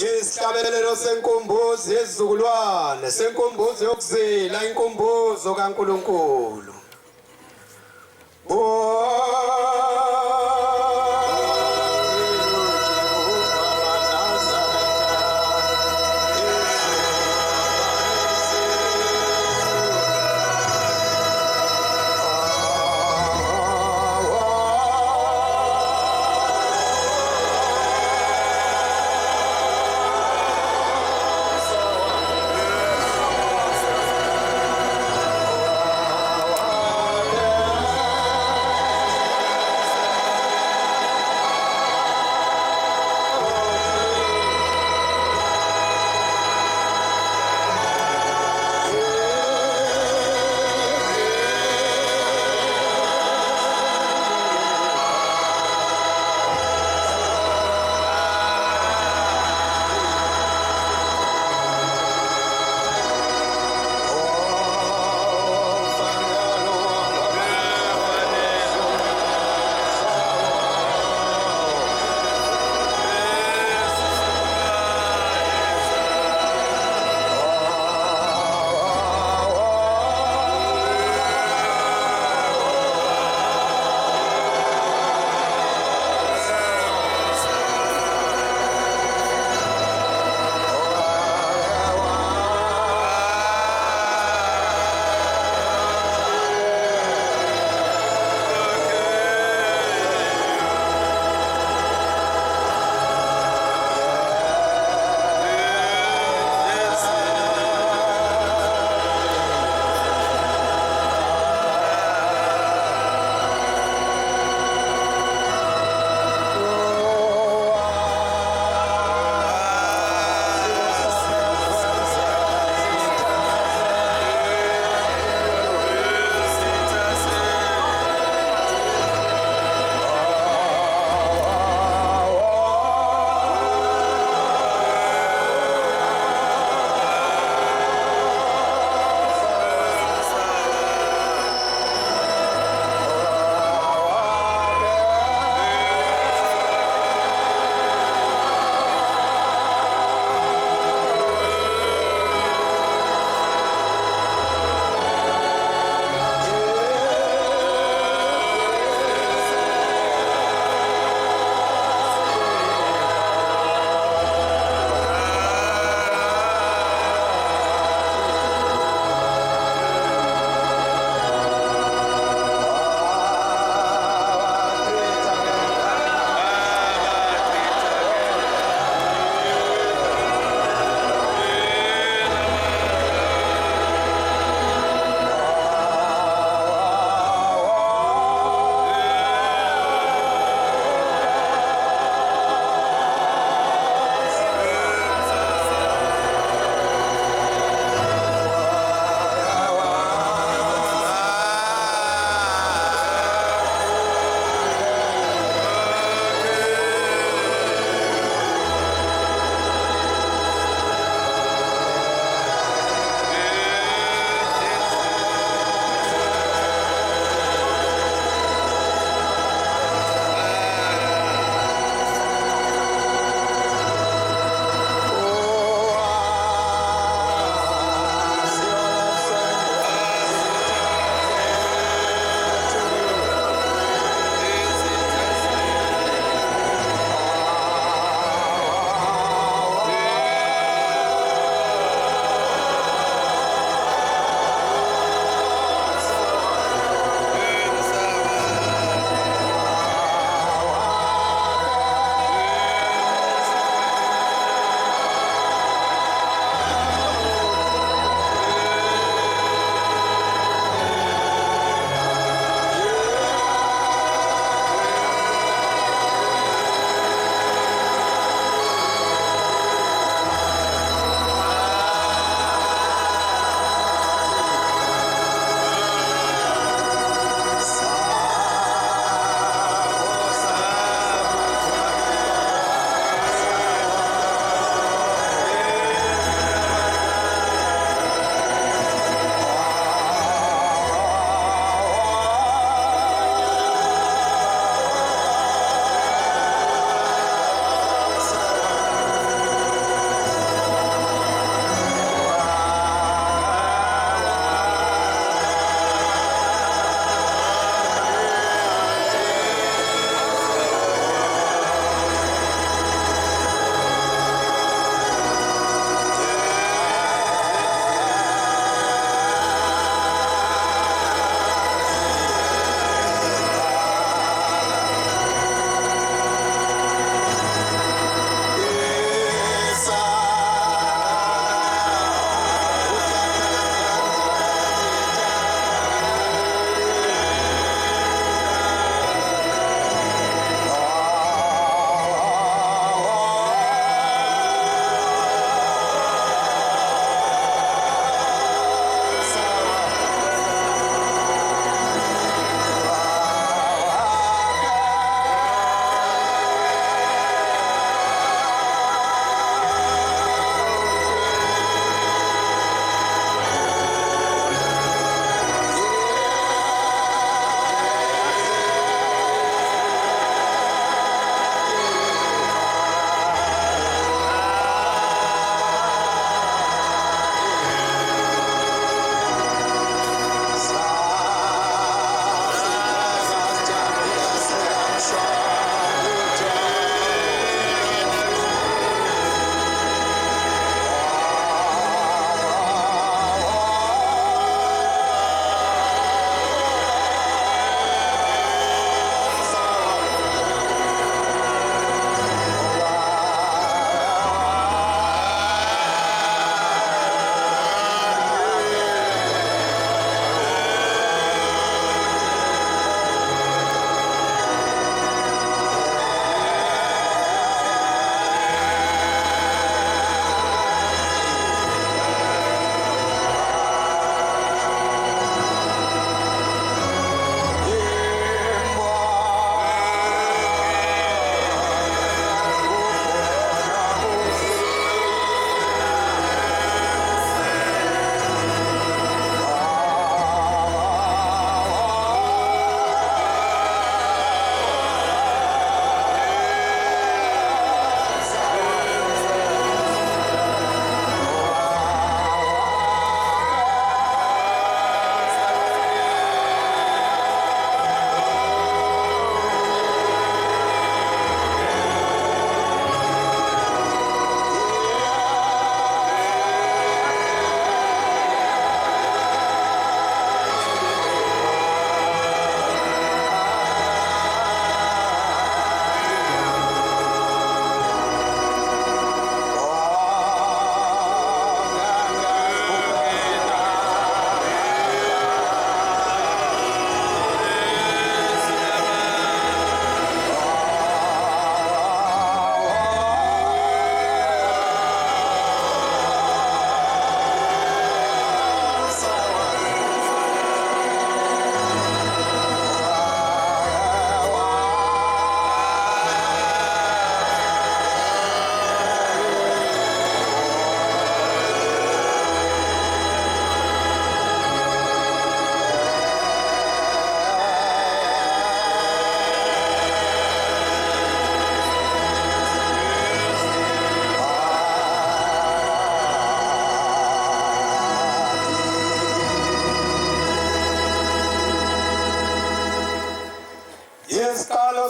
Yesihlabelelo senkumbuzo yezizukulwane, senkumbuzo yokuzila, inkumbuzo kaNkulunkulu.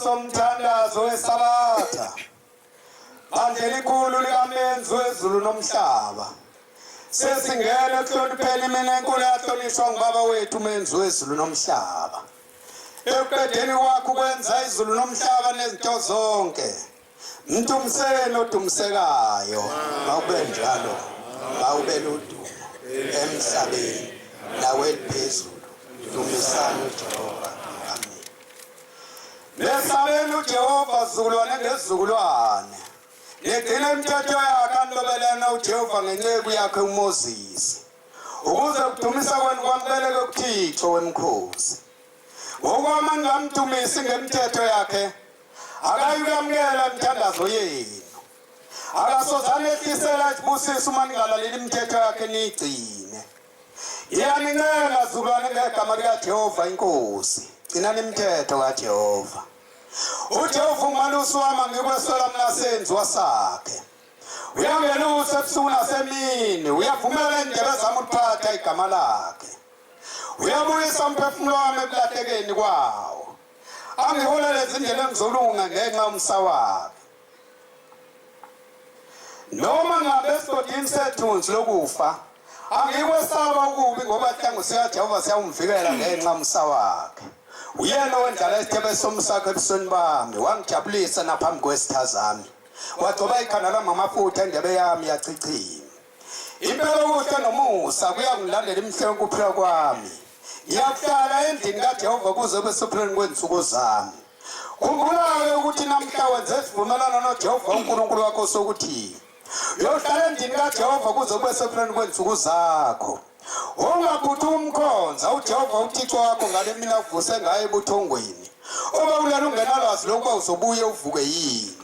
somthandazo wesabatha bandla elikhulu likamenzi wezulu nomhlaba sesingena ekuhlonipheni mina enkulu yahlonishwa ngubaba wethu umenzi wezulu nomhlaba ekuqedeni kwakho ukwenza izulu nomhlaba nezinto zonke mntumseni odumsekayo mawube njalo mawube ludumo emhlabeni naweliphezulu dumisani uJehova. Lesabeni uJehova zizukulwane ngezizukulwane legcina imithetho yakhe anilobelana uJehova ngenceku yakhe uMoses ukuze kudumisa kwenu kwamkeleke kuThixo wemkhosi ngokwama ningamdumisi ngemithetho yakhe akayukwamukela imithandazo yenu akasozane ehlisela isibusiso uma ningalaleli imithetho yakhe niyigcine iyanincenga zizukulwane ngegama likaJehova inkosi gcinani imithetho kaJehova. uJehova umalusi wami ngikweswela mina senziwa sakhe uyangelusa ebusuku nasemini uyavumela indebe zami ukuphatha igama lakhe uyabuyisa umphefumulo wami ekulahlekeni kwawo angiholele ezindleleni engizolunga ngenxa yomsa wakhe noma ngabe esigodini sethunzi lokufa angikwesaba ukubi ngoba ihlangu sikaJehova siyawumvikela ngenxa yomsa wakhe uyena wendlala isithebe somsakhe ebusweni bami wangijabulisa naphambi kwesitha zami wagcoba ikhanda lami ngamafutha endebe yami yachichima impela okuhle nomusa kuyangilandela imihla yokuphila kwami ngiyakuhlala endlini kaJehova kuze kube sopheleni kwensuku zami khumbula-ke ukuthi namhla wenze isivumelwano noJehova uNkulunkulu wakho sokuthi uyohlala endlini kaJehova kuze kube sopheleni kwensuku zakho ungaphuthi umkhonza uJehova uThixo wakho ngale mina kuvuse ngaye ebuthongweni oba ulana ungenalwazi lokuba uzobuye uvuke yini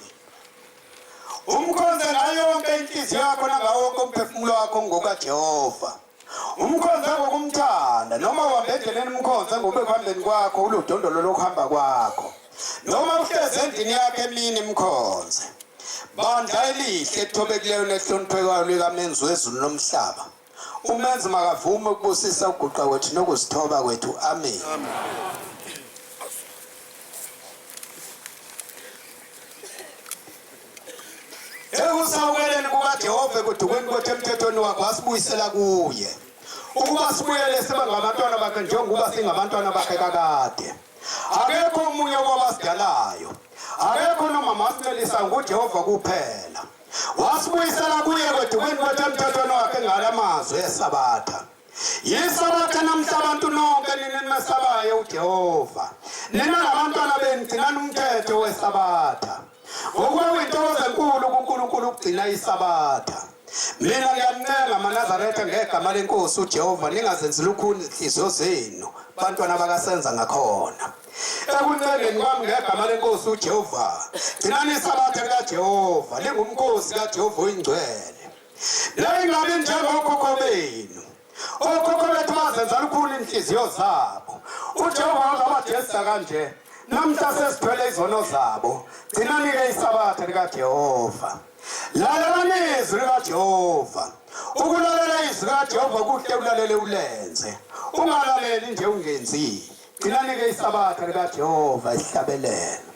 umkhonza ngayo yonke inhliziyo yakho nangawo wonke umphefumulo wakho ngokaJehova umkhonza ngokumthanda noma uhambe endleleni umkhonza ngobe kuhambeni kwakho uludondolo lokuhamba kwakho noma uhlezi endlini yakhe emini imkhonze bandla elihle ethobekileyo nehloniphekayo likamenzi wezulu nomhlaba umenzi makavume ukubusisa ukuguqa kwethu nokuzithoba kwethu amen. Ekusawukeleni kukaJehova kudukweni kwethu emthethweni wakhe wasibuyisela kuye ukuba sibuyele sibe ngabantwana bakhe njengoba singabantwana bakhe kakade akekho umunye wabasidalayo akekho noma masinelisa nguJehova kuphela wasibuyisela kuye kwedukweni kwethu emthethweni wakhe ngalamazwi esabatha yisabatha namhla abantu nonke nini mesabayo uJehova nina nabantwana benu gcinani umthetho wesabatha ngokuba uyintokozo enkulu kuNkulunkulu ukugcina isabatha mina ngiyancenga amaNazaretha ngegama lenkosi uJehova ningazenzi lukhuni inhliziyo zenu bantwana bakasenza ngakhona ekuncengeni kwami ngegama lenkosi uJehova gcinani isabatha likaJehova lingumkhosi kaJehova oyingcwele lingabi njengokhokho benu okhokho bethu bazenza lukhuni inhliziyo zabo uJehova uzabajezisa kanje namhla sesithwele izono zabo gcinani-ke isabatha likaJehova lalelani izwi likaJehova ukulalela izwi likaJehova kuhle ulalele ulenze ungalaleli nje ungenzi gcinani-ke isabatha likaJehova isihlabelelo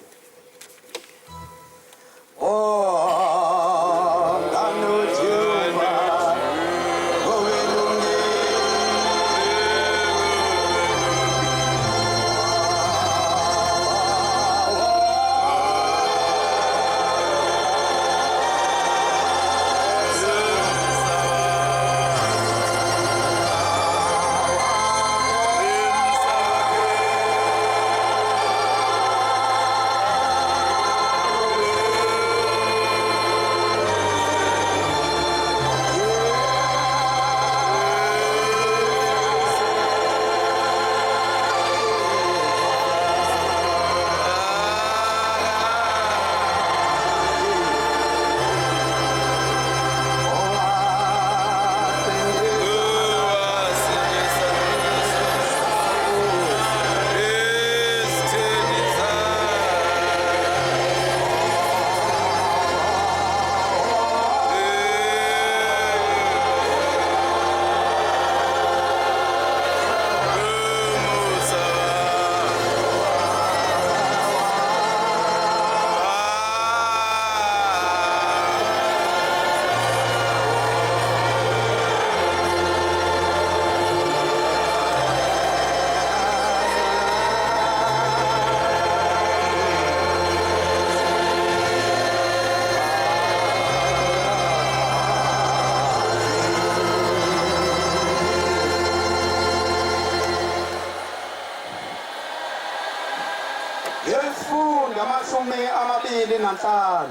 5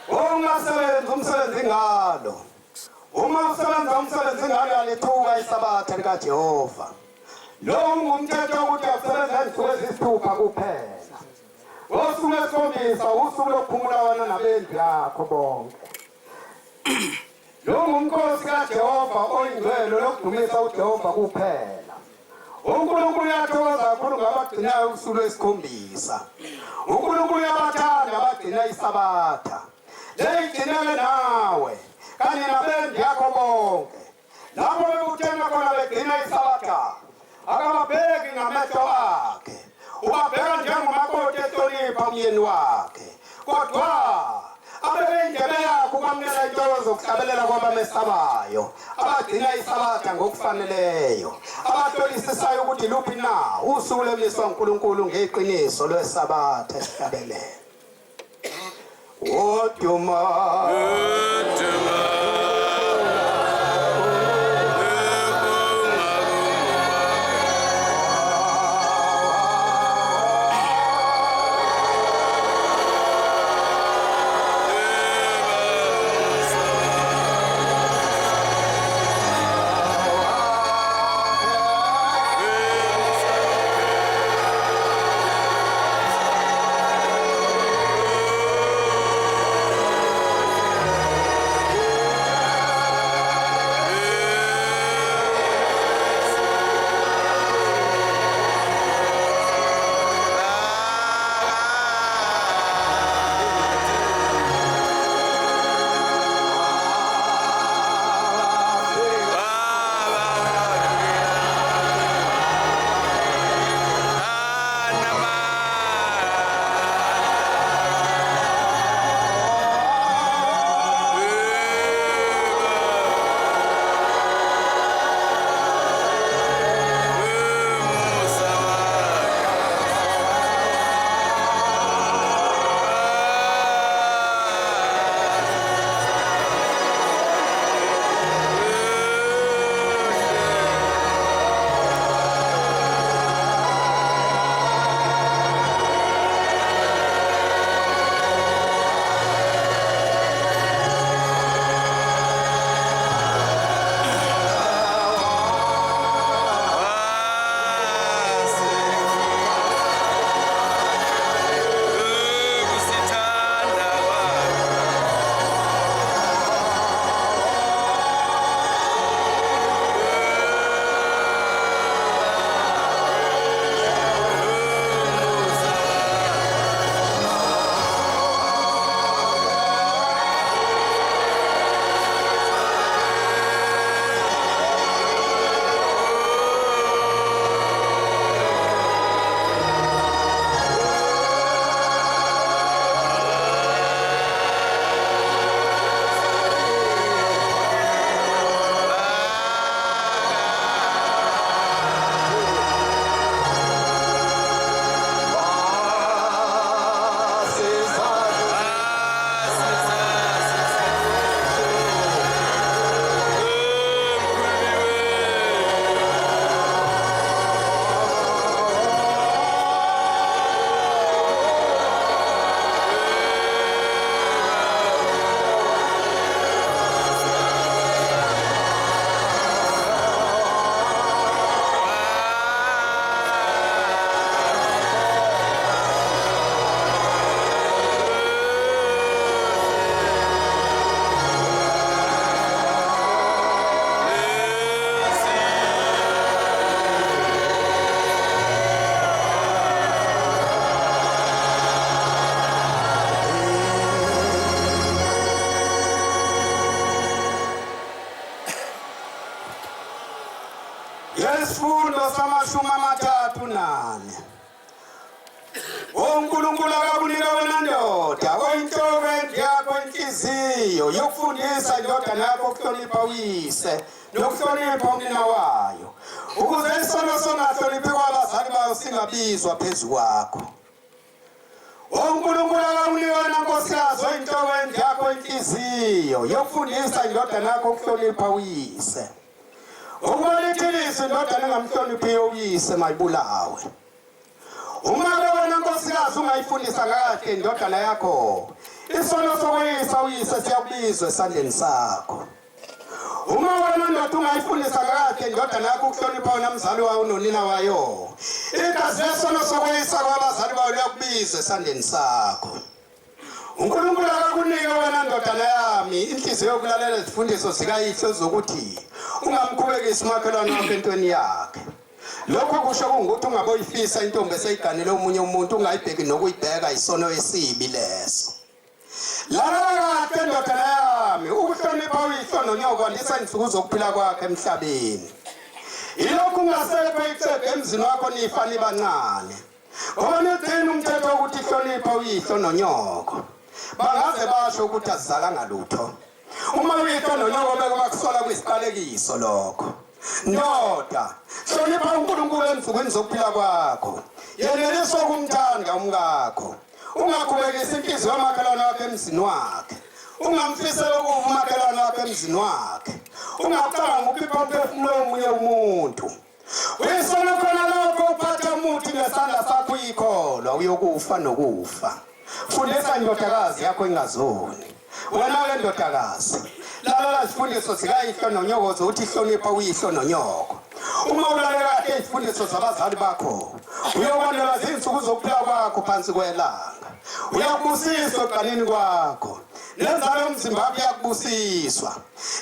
ungasebenza umsebenzi ngalo. Uma usebenza umsebenzi ngalo alithuka isabatha likaJehova. Lo ngumthetho ukuthi usebenza izinsuku eziyisithupha kuphela. Ngosuku lwesikhombisa usuku lokuphumula wena nabendlu yakho bonke. Lo ngumkhosi kaJehova oyingcwele lokudumisa uJehova kuphela. uNkulunkulu uyathokoza kakhulu ngabagcinayo usuku lwesikhombisa. uNkulunkulu uyabathanda abagcina isabatha. Leyigcinele nawe kanye nabendlu yakho bonke. Lapho bekuthenga khona begcina isabatha akababheki ngamehlo akhe. Ubabheka njengomakoti ehlonipha umyeni wakhe. Kodwa abeke indebe yakho ukwamukela intokozo zokuhlabelela kwabamesabayo. Abagcina isabatha ngokufaneleyo. Abahlolisisayo ukuthi luphi na usuku lwemiswa uNkulunkulu ngeqiniso lwesabatha esihlabelela. Oduma Yesifundo samashumi 34. uNkulunkulu akakunika wena ndoda oyinhloko yakho inhliziyo yokufundisa indodana yakho ukuhlonipha uyise nokuhlonipha umnina wayo, ukuze isono songahloniphi kwabazali bayo singabizwa phezu kwakho. uNkulunkulu akakunika wena nkosikazi oyinhloko yakho inhliziyo yokufundisa indodana yakho ukuhlonipha uyise, ukuba liqiniso indodana engamhloniphiyo uyise mayibulawe. uma wena nkosikazi ungayifundisa kahle indodana yakho isono sokwisa uyise siyakubizwa esandleni sakho. Uma wena ndoda ungayifundisa kahle indodana yakho ukuhlonipha wena mzali wayo nonina wayo igazi lesono sokwisa kwabazali bayo liyakubizwa esandleni sakho. uNkulunkulu akakunika wena ndodana yami inhliziyo yokulalela izifundiso zikayihlo zokuthi ungamkhubekisi umakhelwane wakho entweni yakhe. Lokho kusho kungukuthi ungaboyifisa intombi eseyiganele omunye umuntu ungayibheki nokuyibheka isono esibi leso. Lalela kahle ndodana yami ukuhlonipha uyihlo nonyoko kwandisa insuku zokuphila kwakhe emhlabeni. Ilokhu ungasekho icebe emzini wakho nifa nibancane. Ngoba nithini umthetho wokuthi hlonipha uyihlo nonyoko? Bangaze basho ukuthi azizalanga lutho. Uma uyihlo nonyoko bekubakusola kuyisiqalekiso lokho. Ndoda, hlonipha uNkulunkulu ensukwini zokuphila kwakho. Yenelisa ukumthanda umkakho. Ungakhubekisi inhliziyo yamakhelwane wakho emzini wakhe. Ungamfisela ukuva umakhelwane wakho emzini wakhe. Ungacabanga ukuphipha umphefumulo womunye umuntu. Uyisona khona lokho uphatha umuthi ngesandla sakho uyikholwa uyokufa nokufa. Fundisa indodakazi yakho ingazoni. Wena-ke ndodakazi, lalela izifundiso zikayihlo nonyoko ukuthi hlonipha uyihlo nonyoko. Uma ulalela kahle izifundiso zabazali bakho, uyokwanelwa zinsuku zokuphila kwakho phansi kwelanga. Uyabusiswa eganini kwakho. Nenzalo yomzimba wakho iyakubusiswa.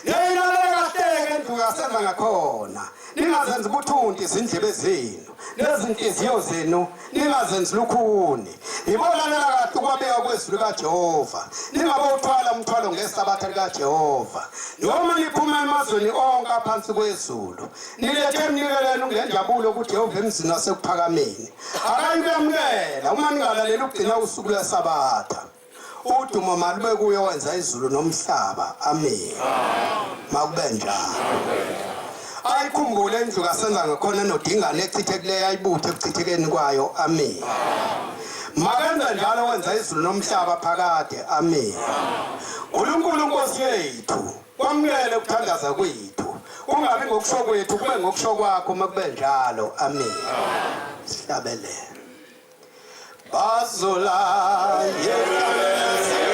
Niyilalela kahle-ke enduku yasenza ngakhona. Ningazenzi ubuthunti izindlebe zenu nezinhliziyo zenu ningazenzi lukhuni. Ibolalela kahle ukwabeka kwezulu kaJehova. Ningabawuthwala umthwalo ngesabatha likaJehova. Noma niphuma emazweni onke aphansi kwezulu nilethe emnikeleni ungenjabulo kuJehova emzini wasekuphakameni. Akayikuyamukela uma ningalaleli ukugcina usuku lwesabatha. Udumo malube kuyo wenza izulu nomhlaba. Amen. Makube njalo. Ayikhumbule indlu kasenza ngakhona nodingane echithe kule ayibuthe ekuchithekeni kwayo. Amen. Makenze njalo wenza izulu nomhlaba phakade. Amen. uNkulunkulu Nkosi yethu kwamukele ukuthandaza kwethu. Kungabi ngokusho kwethu kube ngokusho kwakho makube njalo. Amen. Sihlabelele. Bazola yekhalese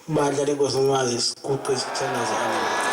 bandla lenkosi umazi siguqe isithandaza.